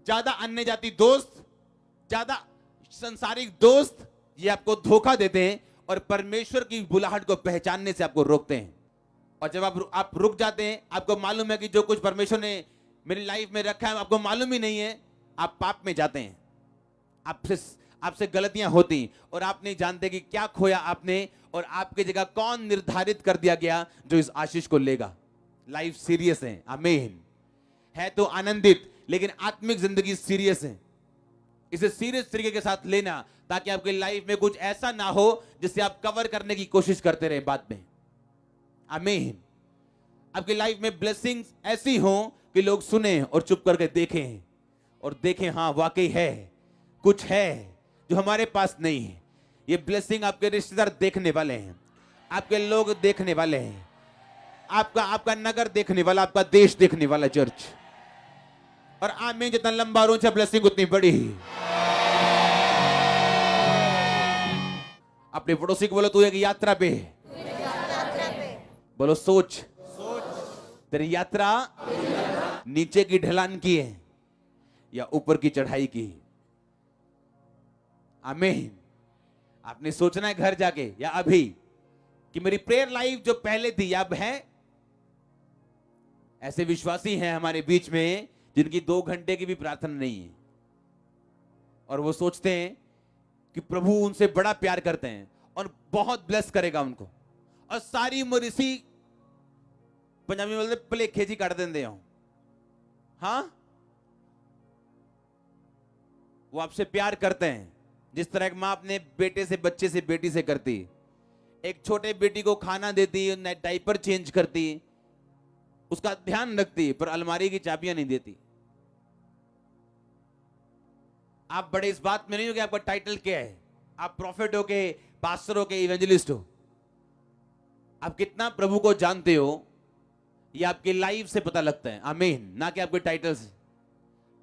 ज्यादा अन्य जाति दोस्त, ज्यादा संसारिक दोस्त, ये आपको धोखा देते हैं और परमेश्वर की बुलाहट को पहचानने से आपको रोकते हैं। और जब आप रुक जाते हैं, आपको मालूम है कि जो कुछ परमेश्वर ने मेरी लाइफ में रखा है आपको मालूम ही नहीं है, आप पाप में जाते हैं। आपसे गलतियां होती और आप नहीं जानते कि क्या खोया आपने और आपकी जगह कौन निर्धारित कर दिया गया जो इस आशीष को लेगा। लाइफ सीरियस है। आमीन। है तो आनंदित, लेकिन आत्मिक जिंदगी सीरियस है। इसे सीरियस तरीके के साथ लेना ताकि आपकी लाइफ में कुछ ऐसा ना हो जिससे आप कवर करने की कोशिश करते रहे बाद में। आमीन। आपकी लाइफ में ब्लेसिंग्स ऐसी हो कि लोग सुने और चुप करके देखें और देखें, हाँ वाकई है, कुछ है जो हमारे पास नहीं है। ये ब्लेसिंग आपके रिश्तेदार देखने वाले हैं, आपके लोग देखने वाले हैं, आपका नगर देखने वाला, आपका देश देखने वाला चर्च। और आमीन। जितना लंबा और ऊंचा ब्लेसिंग उतनी बड़ी। अपने पड़ोसी को बोलो तू एक यात्रा पे है। बोलो सोच तेरी यात्रा नीचे की ढलान की है या ऊपर की चढ़ाई की। आमीन। आपने सोचना है घर जाके या अभी कि मेरी प्रेयर लाइफ जो पहले थी अब है। ऐसे विश्वासी हैं हमारे बीच में जिनकी 2 घंटे की भी प्रार्थना नहीं है और वो सोचते हैं कि प्रभु उनसे बड़ा प्यार करते हैं और बहुत ब्लेस करेगा उनको, और सारी उम्र इसी पंजाबी में बोलते भलेखे जी कट देंगे हो। हाँ, वो आपसे प्यार करते हैं जिस तरह एक मां अपने बेटे से, बच्चे से, बेटी से करती। एक छोटे बेटी को खाना देती, डायपर चेंज करती, उसका ध्यान रखती, पर अलमारी की चाबियां नहीं देती। आप बड़े इस बात में नहीं हो कि आपका टाइटल क्या है, आप प्रॉफिट हो के, पास्टर हो के, इवेंजलिस्ट हो। आप कितना प्रभु को जानते हो ये आपकी लाइफ से पता लगता है। आमीन। ना कि आपके टाइटल से।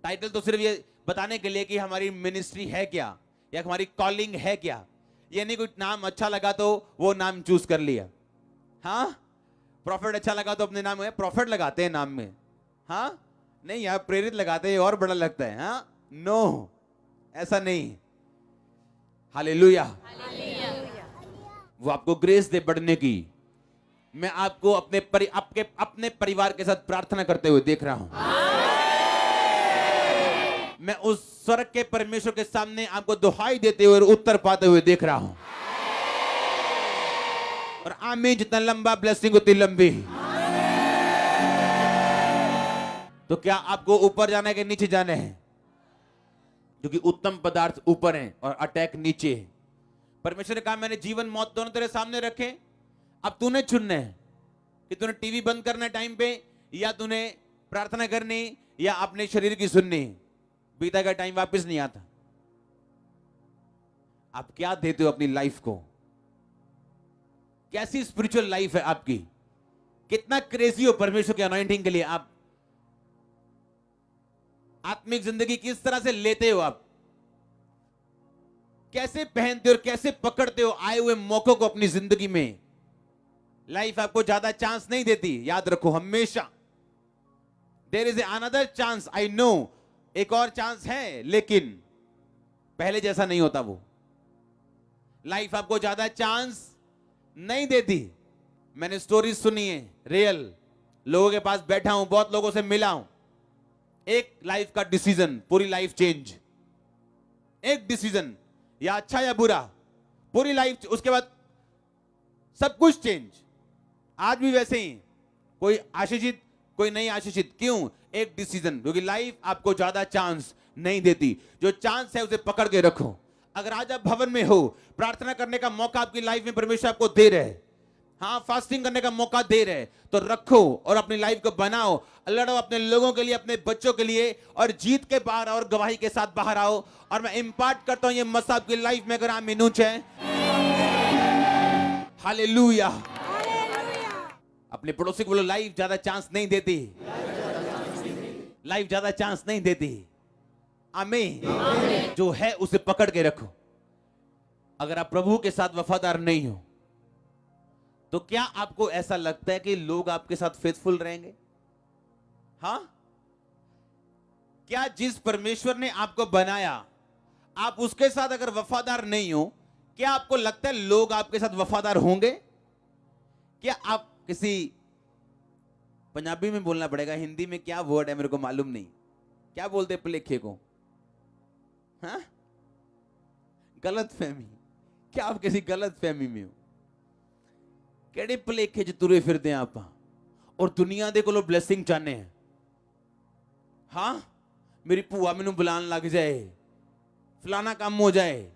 टाइटल तो सिर्फ ये बताने के लिए कि हमारी मिनिस्ट्री है क्या या हमारी कॉलिंग है क्या। ये नहीं, कुछ नाम अच्छा लगा तो वो नाम चूज कर लिया। हाँ, प्रॉफिट अच्छा लगा तो अपने नाम में प्रॉफिट लगाते हैं नाम में। हाँ नहीं यार, प्रेरित लगाते हैं और बड़ा लगता है। हाँ नो, ऐसा नहीं। हालेलुया। वो आपको ग्रेस दे बढ़ने की। मैं आपको अपने परिवार के साथ प्रार्थना करते हुए देख रहा हूं। मैं उस स्वर्ग के परमेश्वर के सामने आपको दुहाई देते हुए और उत्तर पाते हुए देख रहा हूं। और आमीन। जितना लंबा ब्लेसिंग उतनी लंबी। तो क्या आपको ऊपर जाना है कि नीचे जाना है? क्योंकि उत्तम पदार्थ ऊपर हैं और अटैक नीचे है। परमेश्वर ने कहा मैंने जीवन मौत दोनों तेरे सामने रखे, अब तूने चुनना है कि तूने टीवी बंद करना टाइम पे, या तूने प्रार्थना करनी, या अपने शरीर की सुननी। बीता का टाइम वापस नहीं आता। आप क्या देते हो अपनी लाइफ को? कैसी स्पिरिचुअल लाइफ है आपकी? कितना क्रेजी हो परमेश्वर के अनॉइंटिंग के लिए? आप आत्मिक जिंदगी किस तरह से लेते हो? आप कैसे पहनते हो और कैसे पकड़ते हो आए हुए मौकों को अपनी जिंदगी में? लाइफ आपको ज्यादा चांस नहीं देती, याद रखो हमेशा। There is another chance, I know, एक और चांस है, लेकिन पहले जैसा नहीं होता वो। लाइफ आपको ज्यादा चांस नहीं देती। मैंने स्टोरीज सुनी है, रियल लोगों के पास बैठा हूं, बहुत लोगों से मिला हूं। एक लाइफ का डिसीजन, पूरी लाइफ चेंज। एक डिसीजन, या अच्छा या बुरा, पूरी लाइफ, उसके बाद सब कुछ चेंज। आज भी वैसे ही, कोई आशीषित कोई नहीं आशीषित। क्यों? एक डिसीजन। क्योंकि लाइफ आपको ज्यादा चांस नहीं देती। जो चांस है उसे पकड़ के रखो। अगर आज आप भवन में हो, प्रार्थना करने का मौका आपकी लाइफ में परमेश्वर आपको दे रहे, हाँ, फास्टिंग करने का मौका दे रहे, तो रखो और अपनी लाइफ को बनाओ, लड़ो अपने लोगों के लिए, अपने बच्चों के लिए, और जीत के बाहर आओ और गवाही के साथ बाहर आओ। और मैं इंपार्ट करता हूं ये मसा आपकी लाइफ में, अगर आप मिनूच है। हालेलुया। अपने पड़ोसी को बोलो, लाइफ ज्यादा चांस नहीं देती, लाइफ ज्यादा चांस नहीं देती। आमीन। जो है उसे पकड़ के रखो। अगर आप प्रभु के साथ वफादार नहीं हो, तो क्या आपको ऐसा लगता है कि लोग आपके साथ फेथफुल रहेंगे? हां? क्या जिस परमेश्वर ने आपको बनाया, आप उसके साथ अगर वफादार नहीं हो, क्या आपको लगता है लोग आपके साथ वफादार होंगे? क्या आप किसी, पंजाबी में बोलना पड़ेगा, हिंदी में क्या वर्ड है मेरे को मालूम नहीं, क्या बोलते प्लेखे को? हाँ? गलत फहमी। क्या आप किसी गलत फहमी में हो? केड़े भलेखे च तुरे फिरदे आप, और दुनिया दे कोलों ब्लेसिंग चाहने हैं। हाँ, मेरी भूआ मैनू बुलान लग जाए, फलाना काम हो जाए।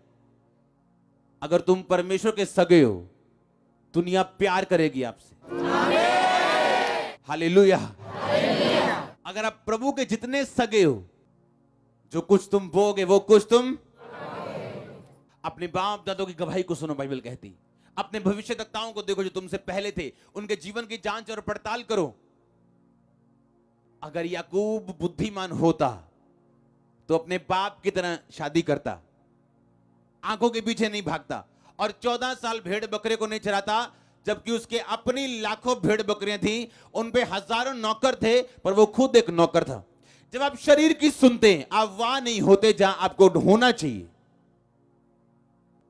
अगर तुम परमेश्वर के सगे हो, दुनिया प्यार करेगी आपसे। हालेलुया। अगर आप प्रभु के जितने सगे हो, जो कुछ तुम बोगे वो कुछ तुम। अपने बाप दादों की गवाही को सुनो, बाइबल कहती। अपने भविष्यवक्ताओं को देखो जो तुमसे पहले थे, उनके जीवन की जांच और पड़ताल करो। अगर याकूब बुद्धिमान होता तो अपने बाप की तरह शादी करता, आंखों के पीछे नहीं भागता, और 14 साल भेड़ बकरे को नहीं चराता, जबकि उसके अपनी लाखों भेड़ बकरियां थी, उन पे हजारों नौकर थे, पर वो खुद एक नौकर था। जब आप शरीर की सुनते हैं, आप वहां नहीं होते जहां आपको होना चाहिए।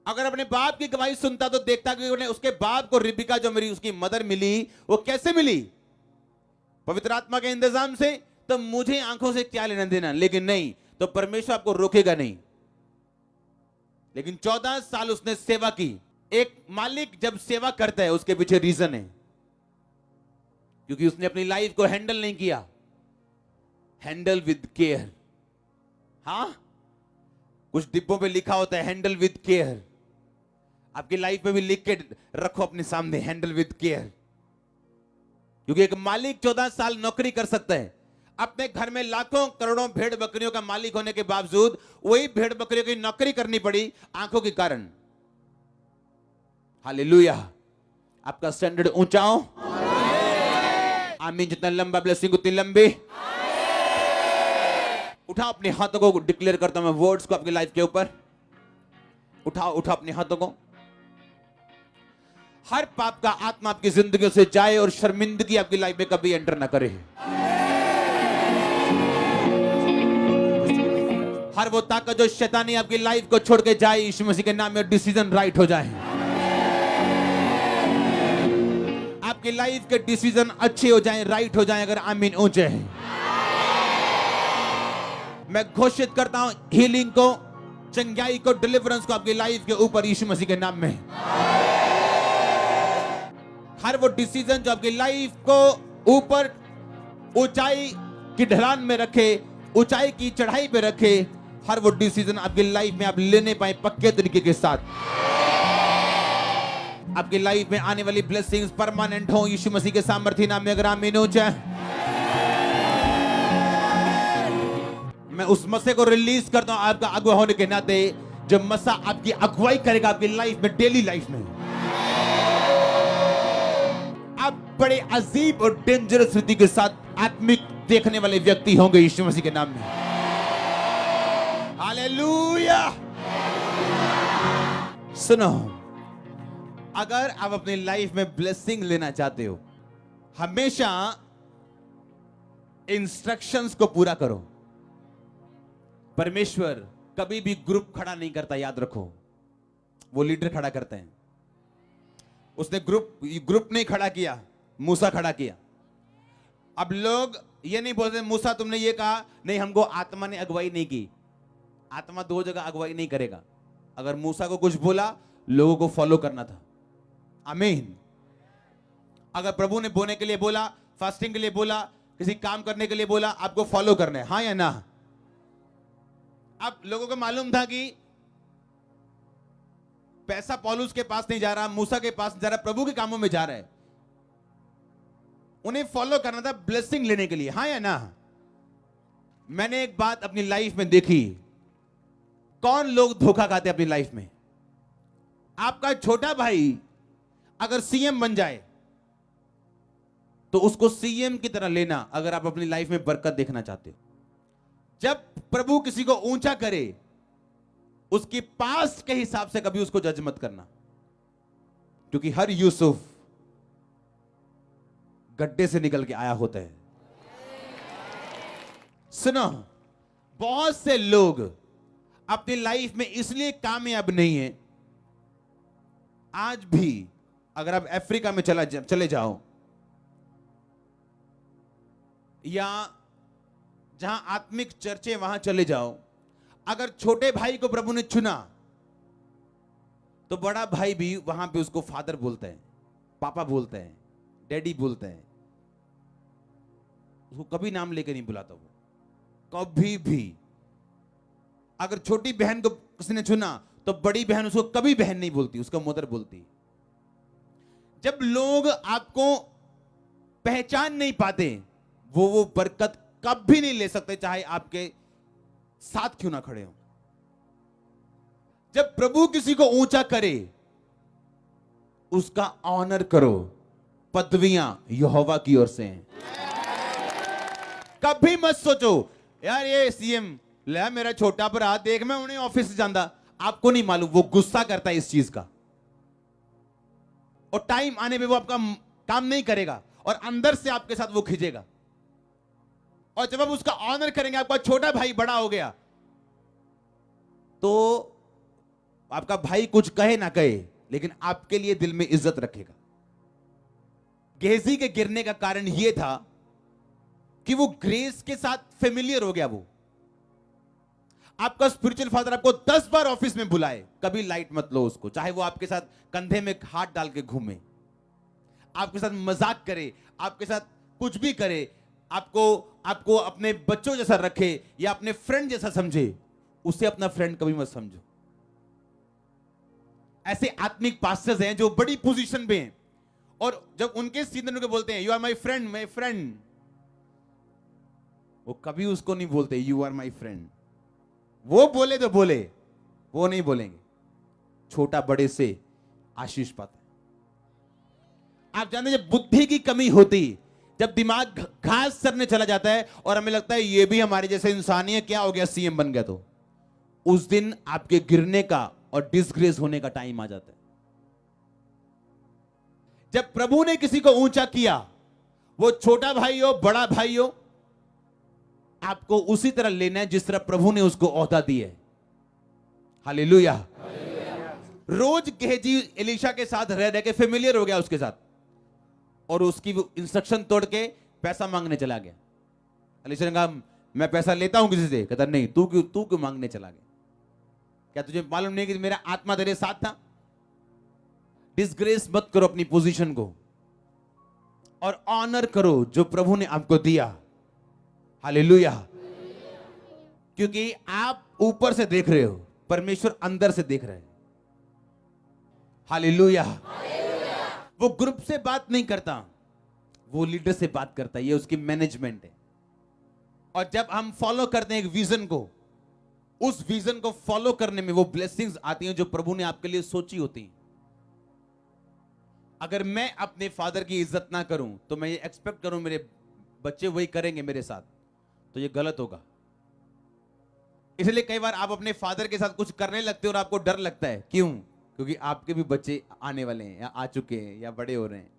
अगर अपने बाप की गवाही सुनता तो देखता कि उन्हें, उसके बाप को रिबिका जो मेरी उसकी मदर मिली, वो कैसे मिली? पवित्र आत्मा के इंतजाम से। तो मुझे आंखों से क्या लेना देना, लेकिन नहीं, तो परमेश्वर आपको रोकेगा नहीं। लेकिन 14 साल उसने सेवा की। एक मालिक जब सेवा करता है, उसके पीछे रीजन है, क्योंकि उसने अपनी लाइफ को हैंडल नहीं किया। Handle with care. हाँ, कुछ डिब्बों पे लिखा होता है हैंडल विद केयर। आपकी लाइफ में भी लिख के रखो अपने सामने, हैंडल विद केयर। क्योंकि एक मालिक 14 साल नौकरी कर सकता है, अपने घर में लाखों करोड़ों भेड़ बकरियों का मालिक होने के बावजूद वही भेड़ बकरियों की नौकरी करनी पड़ी आंखों के कारण। हालेलुया। आपका स्टैंडर्ड ऊंचा हो। आमीन। जितना लंबा ब्लेसिंग उतनी लंबी। उठाओ अपने हाथों को, डिक्लेयर करता हूं मैं वर्ड्स को आपकी लाइफ के ऊपर। उठाओ अपने हाथों को। हर पाप का आत्मा आपकी जिंदगी से जाए और शर्मिंदगी आपकी लाइफ में कभी एंटर ना करे। हर वो ताकत जो शैतानी आपकी लाइफ को छोड़ के जाए, यीशु मसीह के नाम में डिसीजन राइट हो जाए। आपकी लाइफ के डिसीजन अच्छे हो जाएं, राइट हो जाएं, अगर आमीन ऊंचे हैं। मैं घोषित करता हूं हीलिंग को, चंगाई को, डिलीवरेंस को आपकी लाइफ के ऊपर यीशु मसीह के नाम में। हर वो डिसीजन जो आपकी लाइफ को ऊपर ऊंचाई की ढलान में रखे, ऊंचाई की चढ़ाई पे रखे, हर वो डिसीजन आपकी लाइफ में आप लेने पाए पक्के तरीके के साथ। आपकी लाइफ में आने वाली ब्लेसिंग्स परमानेंट हो यीशु मसीह के सामर्थ्य नाम में। अगर आमीन हो जाए, मैं उस मसीह को रिलीज करता हूं आपका अगुवा होने के नाते। जब मसा आपकी अगुवाई करेगा आपकी लाइफ में, डेली लाइफ में, आप बड़े अजीब और डेंजरस रीति के साथ आत्मिक देखने वाले व्यक्ति होंगे यीशु मसीह के नाम में। हालेलुया। सुनो, अगर आप अपनी लाइफ में ब्लेसिंग लेना चाहते हो, हमेशा इंस्ट्रक्शंस को पूरा करो। परमेश्वर कभी भी ग्रुप खड़ा नहीं करता, याद रखो। वो लीडर खड़ा करते हैं। उसने ग्रुप नहीं खड़ा किया, मूसा खड़ा किया। अब लोग ये नहीं बोलते मूसा तुमने ये कहा, नहीं हमको आत्मा ने अगुवाई नहीं की। आत्मा दो जगह अगुवाई नहीं करेगा। अगर मूसा को कुछ बोला, लोगों को फॉलो करना था। आमीन। अगर प्रभु ने बोने के लिए बोला, फास्टिंग के लिए बोला, किसी काम करने के लिए बोला, आपको फॉलो करना है, हाँ या ना? अब लोगों को मालूम था कि पैसा पौलुस के पास नहीं जा रहा, मूसा के पास जा रहा, प्रभु के कामों में जा रहा है। उन्हें फॉलो करना था ब्लेसिंग लेने के लिए, हाँ या ना? मैंने एक बात अपनी लाइफ में देखी। कौन लोग धोखा खाते अपनी लाइफ में? आपका छोटा भाई अगर सीएम बन जाए तो उसको सीएम की तरह लेना, अगर आप अपनी लाइफ में बरकत देखना चाहते हो। जब प्रभु किसी को ऊंचा करे, उसकी पास्ट के हिसाब से कभी उसको जज मत करना, क्योंकि हर यूसुफ गड्ढे से निकल के आया होता है। सुनो, बहुत से लोग अपनी लाइफ में इसलिए कामयाब नहीं है। आज भी अगर आप अफ्रीका में चले जाओ, या जहां आत्मिक चर्चे वहां चले जाओ, अगर छोटे भाई को प्रभु ने चुना तो बड़ा भाई भी वहां पे उसको फादर बोलता है, पापा बोलता है, डैडी बोलता है। उसको कभी नाम लेके नहीं बुलाता वो, कभी भी। अगर छोटी बहन को किसी ने चुना तो बड़ी बहन उसको कभी बहन नहीं बोलती, उसको मदर बोलती। जब लोग आपको पहचान नहीं पाते, वो बरकत कभी नहीं ले सकते, चाहे आपके साथ क्यों ना खड़े हो। जब प्रभु किसी को ऊंचा करे, उसका ऑनर करो। पदवियां यहोवा की ओर से हैं। कभी मत सोचो यार ये सीएम ले मेरा छोटा भरा, देख मैं उन्हें ऑफिस जाता। आपको नहीं मालूम वो गुस्सा करता है इस चीज का, और टाइम आने पे वो आपका काम नहीं करेगा, और अंदर से आपके साथ वो खींचेगा। और जब आप उसका ऑनर करेंगे, आपका छोटा भाई बड़ा हो गया, तो आपका भाई कुछ कहे ना कहे, लेकिन आपके लिए दिल में इज्जत रखेगा। गेहजी के गिरने का कारण यह था कि वो ग्रेस के साथ फेमिलियर हो गया। वो आपका स्पिरिचुअल फादर आपको 10 बार ऑफिस में बुलाए, कभी लाइट मत लो उसको। चाहे वो आपके साथ कंधे में हाथ डाल के घूमे, आपके साथ मजाक करे, आपके साथ कुछ भी करे, आपको अपने बच्चों जैसा रखे या अपने फ्रेंड जैसा समझे, उसे अपना फ्रेंड कभी मत समझो। ऐसे आत्मिक पास्टर्स हैं जो बड़ी पोजीशन पे हैं, और जब उनके सीनियर को बोलते हैं you are my friend, my friend, वो कभी उसको नहीं बोलते यू आर माय फ्रेंड। वो बोले तो बोले, वो नहीं बोलेंगे। छोटा बड़े से आशीष पाता है। आप जानते हैं, जब बुद्धि की कमी होती, जब दिमाग घास चरने चला जाता है और हमें लगता है ये भी हमारे जैसे इंसान ही है, क्या हो गया सीएम बन गया, तो उस दिन आपके गिरने का और डिसग्रेस होने का टाइम आ जाता है। जब प्रभु ने किसी को ऊंचा किया, वो छोटा भाई हो बड़ा भाई हो, आपको उसी तरह लेना है जिस तरह प्रभु ने उसको ओहदा दी है। हालेलुया। रोज गेहजी एलीशा के साथ रह के फेमिलियर हो गया उसके साथ, और उसकी इंस्ट्रक्शन तोड़ के पैसा मांगने चला गया। एलीशा ने कहा मैं पैसा लेता हूं किसी से, कहता नहीं, तू क्यों मांगने चला गया? क्या तुझे मालूम नहीं कि मेरा आत्मा तेरे साथ था? डिसग्रेस मत करो अपनी पोजीशन को, और ऑनर करो जो प्रभु ने आपको दिया। हालेलुया। क्योंकि आप ऊपर से देख रहे हो, परमेश्वर अंदर से देख रहे हैं। हालेलुया। वो ग्रुप से बात नहीं करता, वो लीडर से बात करता है। ये उसकी मैनेजमेंट है। और जब हम फॉलो करते हैं एक विजन को, उस विजन को फॉलो करने में वो ब्लेसिंग्स आती हैं जो प्रभु ने आपके लिए सोची होती हैं। अगर मैं अपने फादर की इज्जत ना करूं तो मैं ये एक्सपेक्ट करूं मेरे बच्चे वही करेंगे मेरे साथ, तो ये गलत होगा। इसलिए कई बार आप अपने फादर के साथ कुछ करने लगते हो और आपको डर लगता है। क्यों? क्योंकि आपके भी बच्चे आने वाले हैं, या आ चुके हैं, या बड़े हो रहे हैं।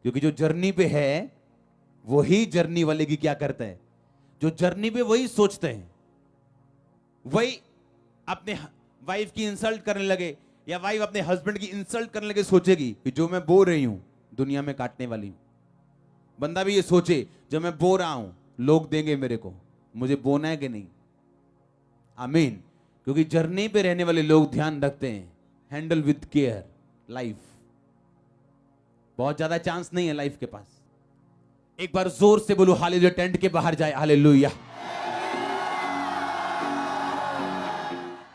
क्योंकि जो जर्नी पे है वही जर्नी वाले की क्या करता है, जो जर्नी पे वही सोचते हैं, वही अपने वाइफ की इंसल्ट करने लगे या वाइफ अपने हस्बैंड की इंसल्ट करने लगे, सोचेगी कि जो मैं बो रही हूं दुनिया में काटने वाली हूं। बंदा भी ये सोचे जो मैं बो रहा हूं लोग देंगे मेरे को, मुझे बोना है कि नहीं। आमीन। क्योंकि जर्नी पे रहने वाले लोग ध्यान रखते हैं, हैंडल विद केयर लाइफ। बहुत ज्यादा चांस नहीं है लाइफ के पास। एक बार जोर से बोलो हालेलुया, टेंट के बाहर जाए हालेलुया।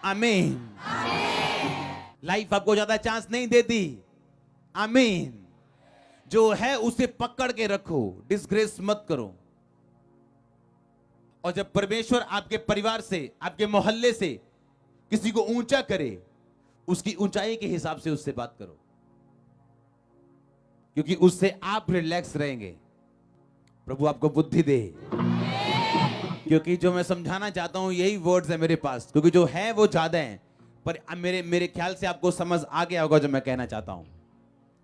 आमीन। लाइफ आपको ज्यादा चांस नहीं देती। आमीन। जो है उसे पकड़ के रखो, डिसग्रेस मत करो। और जब परमेश्वर आपके परिवार से, आपके मोहल्ले से किसी को ऊंचा करे, उसकी ऊंचाई के हिसाब से उससे बात करो, क्योंकि उससे आप रिलैक्स रहेंगे। प्रभु आपको बुद्धि दे। क्योंकि जो मैं समझाना चाहता हूं यही वर्ड्स है मेरे पास, क्योंकि जो है वो ज्यादा है, पर मेरे ख्याल से आपको समझ आ गया होगा जो मैं कहना चाहता हूं।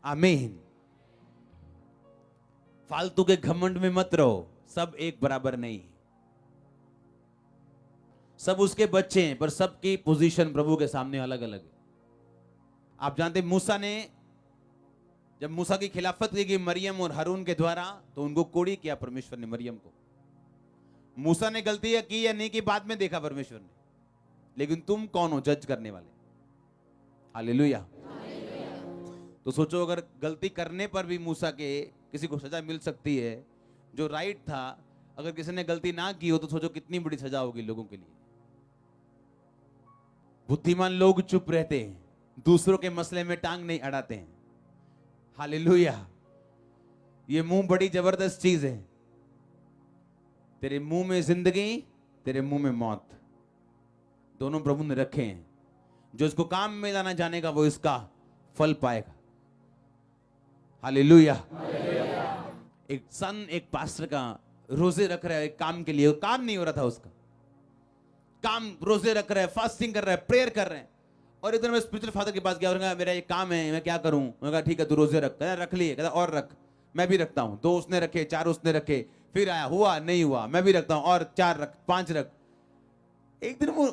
आमीन। फालतू के घमंड में मत रहो, सब एक बराबर नहीं। सब उसके बच्चे हैं, पर सबकी पोजीशन प्रभु के सामने अलग अलग है। आप जानते मूसा ने, जब मूसा की खिलाफत की गई मरियम और हारून के द्वारा, तो उनको कोड़ी किया परमेश्वर ने मरियम को। मूसा ने गलती की या नहीं की बाद में देखा परमेश्वर ने, लेकिन तुम कौन हो जज करने वाले। हालेलुया। तो सोचो अगर गलती करने पर भी मूसा के किसी को सजा मिल सकती है जो राइट था, अगर किसी ने गलती ना की हो तो सोचो कितनी बड़ी सजा होगी लोगों के लिए। बुद्धिमान लोग चुप रहते हैं, दूसरों के मसले में टांग नहीं अड़ाते हैं। हालेलुया। ये मुंह बड़ी जबरदस्त चीज है। तेरे मुंह में जिंदगी, तेरे मुंह में मौत, दोनों प्रभु ने रखे हैं। जो इसको काम में लाना जानेगा वो इसका फल पाएगा। हालेलुया। एक सन, एक पास्टर का रोजे रख रहा है एक काम के लिए, काम नहीं हो रहा था उसका काम, रोजे रख रहा है, फास्टिंग कर रहा है, प्रेयर कर रहे हैं। और इधर मैं स्पिरिचुअल फादर के पास गया और कहा मेरा ये काम है, मैं क्या करूं। मैंने कहा ठीक है तू रोजे रख। कहता रख लिए। कहता और रख। मैं भी रखता हूं। 2 उसने रखे, 4 उसने रखे, फिर आया, हुआ नहीं हुआ, मैं भी रखता हूं, और 4 रख, 5 रख। एक दिन वो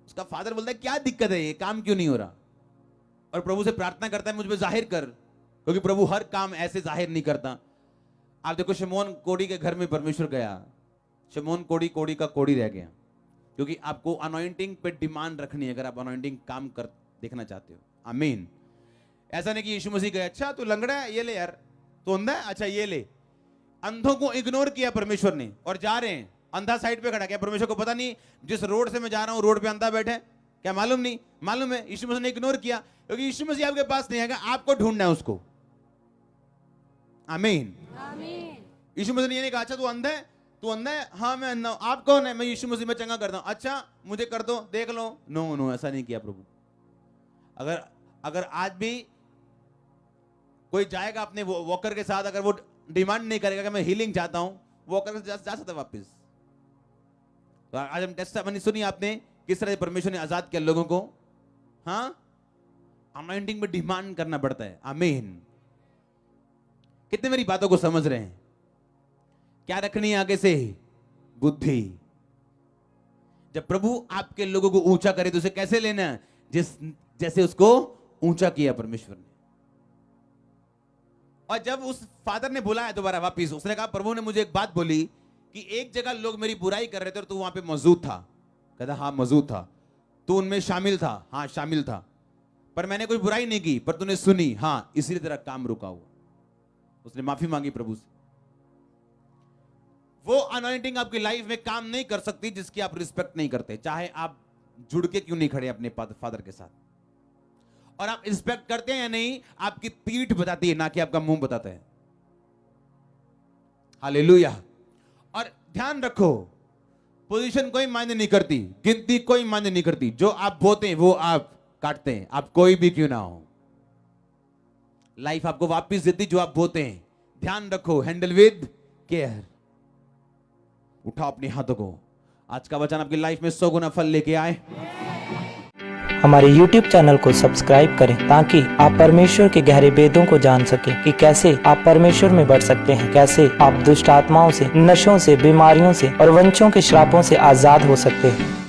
उसका फादर बोलता है क्या दिक्कत है, ये काम क्यों नहीं हो रहा। और प्रभु से प्रार्थना करता है मुझ पे जाहिर कर, क्योंकि प्रभु हर काम ऐसे जाहिर नहीं करता। आप देखो शमौन कोड़ी के घर में परमेश्वर गया, शमौन कोड़ी का कोड़ी रह गया, क्योंकि आपको अनॉइंटिंग पे डिमांड रखनी है अगर आप अनॉइंटिंग काम कर देखना चाहते हो। आमीन। ऐसा नहीं कि यीशु मसीह कहे अच्छा तू लंगड़ा है ये ले यार, तू अंधा है अच्छा ये ले। अंधों को इग्नोर किया परमेश्वर ने, और जा रहे हैं, अंधा साइड पे खड़ा किया। परमेश्वर को पता नहीं जिस रोड से मैं जा रहा हूं रोड पे अंधा बैठे, क्या मालूम नहीं? मालूम है यीशु मसीह ने इग्नोर किया, क्योंकि यीशु मसीह आपके पास नहीं आएगा, आपको ढूंढना है उसको। आमीन। यीशु मसीह ने ये नहीं कहा अच्छा तू अंधा है, तू अंधा है, हाँ मैं अंधा हूं, आप कौन है? मैं यीशु मसीह में चंगा करता हूं, अच्छा मुझे कर दो देख लो। नो नो, ऐसा नहीं किया प्रभु। अगर आज भी कोई जाएगा अपने वॉकर के साथ, अगर वो डिमांड नहीं करेगा कि मैं हीलिंग चाहता हूं, वॉकर से जा सकता वापस। तो आज हम टेस्टामनी सुनी आपने किस तरह परमेश्वर ने आजाद किया लोगों को। हाँ, अनॉइंटिंग में डिमांड करना पड़ता है। आमीन। कितने मेरी बातों को समझ रहे हैं? क्या रखनी है आगे से? बुद्धि। जब प्रभु आपके लोगों को ऊंचा करे तो उसे कैसे लेना है? जैसे उसको ऊंचा किया परमेश्वर ने। और जब उस फादर ने बुलाया दोबारा वापिस, उसने कहा प्रभु ने मुझे एक बात बोली कि एक जगह लोग मेरी बुराई कर रहे थे और तू वहां पे मौजूद था। कहता हाँ मौजूद था। तू उनमें शामिल था? हाँ शामिल था। पर मैंने कोई बुराई नहीं की, पर तूने सुनी। हाँ, इसीलिए तेरा काम रुका हुआ। उसने माफी मांगी प्रभु से। वो अनॉइंटिंग आपकी लाइफ में काम नहीं कर सकती जिसकी आप रिस्पेक्ट नहीं करते, चाहे आप जुड़ के क्यों नहीं खड़े अपने फादर के साथ। और आप इंस्पेक्ट करते हैं या नहीं, आपकी पीठ बताती है, ना कि आपका मुंह बताता है। हालेलुया। और ध्यान रखो, पोजीशन कोई मायने नहीं करती, गिनती कोई मायने नहीं करती। जो आप बोते हैं वो आप काटते हैं, आप कोई भी क्यों ना हो। लाइफ आपको वापस देती जो आप बोते हैं। ध्यान रखो, हैंडल विद केयर। उठाओ अपने हाथों को। आज का वचन आपकी लाइफ में 100 गुना फल लेके आए। हमारे YouTube चैनल को सब्सक्राइब करें ताकि आप परमेश्वर के गहरे वेदों को जान सकें कि कैसे आप परमेश्वर में बढ़ सकते हैं, कैसे आप दुष्ट आत्माओं से, नशों से, बीमारियों से और वंशों के श्रापों से आजाद हो सकते हैं।